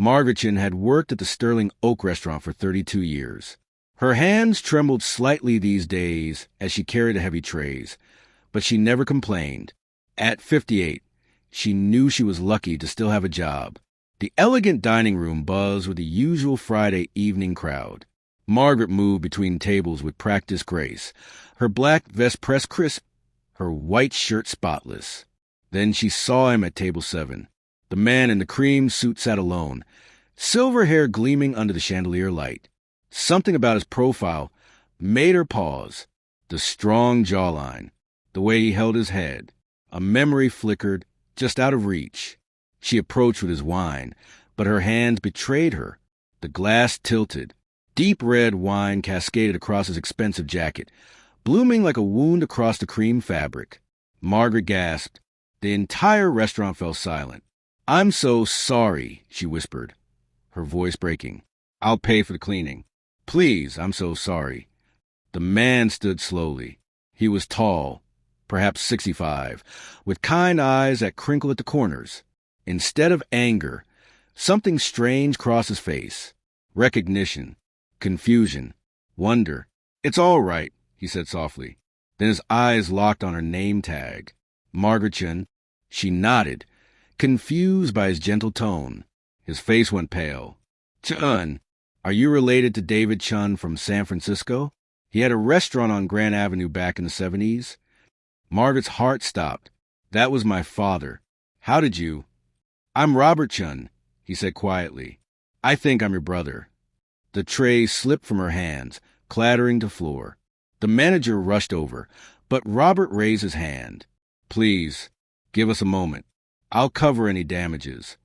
Margaretchen had worked at the Sterling Oak restaurant for 32 years. Her hands trembled slightly these days as she carried the heavy trays, but she never complained. At 58, she knew she was lucky to still have a job. The elegant dining room buzzed with the usual Friday evening crowd. Margaret moved between tables with practiced grace, her black vest pressed crisp, her white shirt spotless. Then she saw him at table 7. The man in the cream suit sat alone, silver hair gleaming under the chandelier light. Something about his profile made her pause. The strong jawline, the way he held his head. A memory flickered, just out of reach. She approached with his wine, but her hands betrayed her. The glass tilted. Deep red wine cascaded across his expensive jacket, blooming like a wound across the cream fabric. Margaret gasped. The entire restaurant fell silent. "I'm so sorry," she whispered, her voice breaking. "I'll pay for the cleaning. Please, I'm so sorry." The man stood slowly. He was tall, perhaps 65, with kind eyes that crinkled at the corners. Instead of anger, something strange crossed his face. Recognition, confusion, wonder. "It's all right," he said softly. Then his eyes locked on her name tag. Margaretchen. She nodded, confused by his gentle tone. His face went pale. "Chun, are you related to David Chun from San Francisco? He had a restaurant on Grand Avenue back in the 70s. Margaret's heart stopped. "That was my father. How did you—" "I'm Robert Chun," he said quietly. "I think I'm your brother." The tray slipped from her hands, clattering to floor. The manager rushed over, but Robert raised his hand. "Please, give us a moment. I'll cover any damages."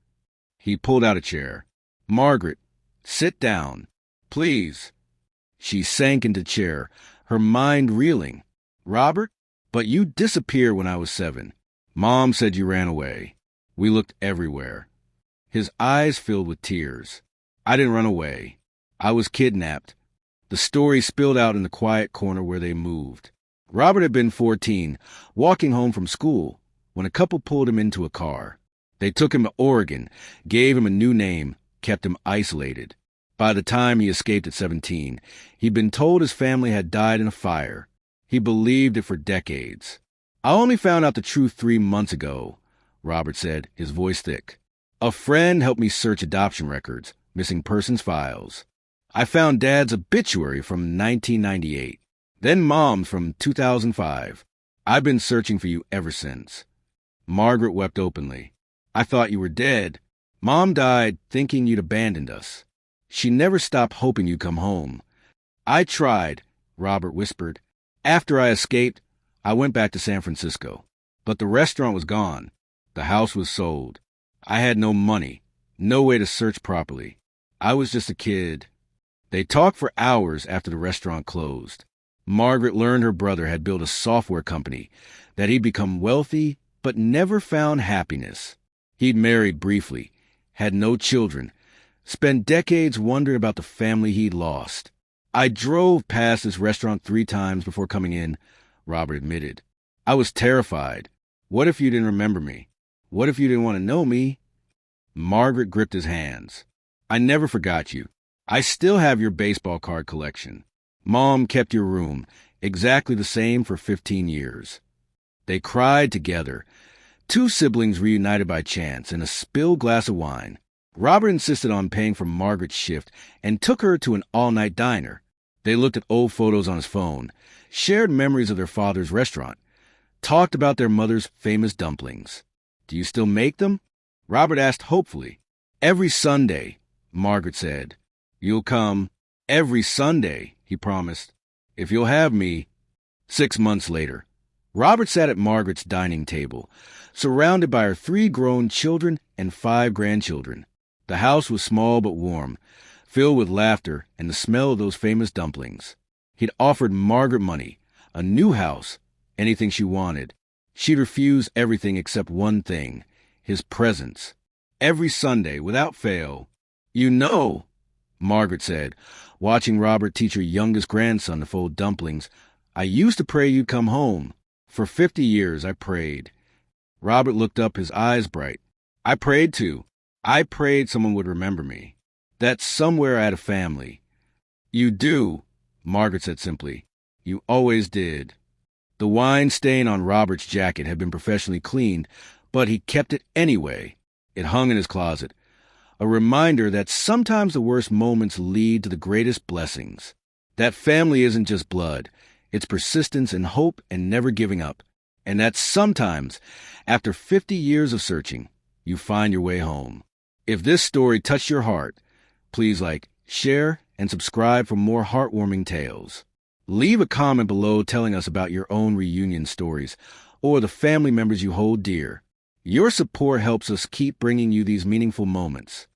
He pulled out a chair. "Margaret, sit down. Please." She sank into chair, her mind reeling. "Robert, but you disappeared when I was 7. Mom said you ran away. We looked everywhere." His eyes filled with tears. "I didn't run away. I was kidnapped." The story spilled out in the quiet corner where they moved. Robert had been 14, walking home from school, when a couple pulled him into a car. They took him to Oregon, gave him a new name, kept him isolated. By the time he escaped at 17, he'd been told his family had died in a fire. He believed it for decades. "I only found out the truth 3 months ago," Robert said, his voice thick. "A friend helped me search adoption records, missing persons files. I found Dad's obituary from 1998, then Mom's from 2005. I've been searching for you ever since." Margaret wept openly. "I thought you were dead. Mom died thinking you'd abandoned us. She never stopped hoping you'd come home." "I tried," Robert whispered. "After I escaped, I went back to San Francisco. But the restaurant was gone. The house was sold. I had no money, no way to search properly. I was just a kid." They talked for hours after the restaurant closed. Margaret learned her brother had built a software company, that he'd become wealthy but never found happiness. He'd married briefly, had no children, spent decades wondering about the family he'd lost. "I drove past this restaurant 3 times before coming in," Robert admitted. "I was terrified. What if you didn't remember me? What if you didn't want to know me?" Margaret gripped his hands. "I never forgot you. I still have your baseball card collection. Mom kept your room, exactly the same for 15 years. They cried together, 2 siblings reunited by chance in a spilled glass of wine. Robert insisted on paying for Margaret's shift and took her to an all-night diner. They looked at old photos on his phone, shared memories of their father's restaurant, talked about their mother's famous dumplings. "Do you still make them?" Robert asked hopefully. "Every Sunday," Margaret said. "You'll come." "Every Sunday," he promised. "If you'll have me." 6 months later, Robert sat at Margaret's dining table, surrounded by her 3 grown children and 5 grandchildren. The house was small but warm, filled with laughter and the smell of those famous dumplings. He'd offered Margaret money, a new house, anything she wanted. She'd refused everything except one thing, his presence. Every Sunday, without fail. "You know," Margaret said, watching Robert teach her youngest grandson to fold dumplings, "I used to pray you'd come home. For 50 years I prayed." Robert looked up, his eyes bright. "I prayed too. I prayed someone would remember me. That somewhere I had a family. You do, Margaret said simply. You always did. The wine stain on Robert's jacket had been professionally cleaned, but he kept it anyway. It hung in his closet. A reminder that sometimes the worst moments lead to the greatest blessings. That family isn't just blood. It's persistence and hope and never giving up. And that sometimes, after 50 years of searching, you find your way home. If this story touched your heart, please like, share, and subscribe for more heartwarming tales. Leave a comment below telling us about your own reunion stories or the family members you hold dear. Your support helps us keep bringing you these meaningful moments.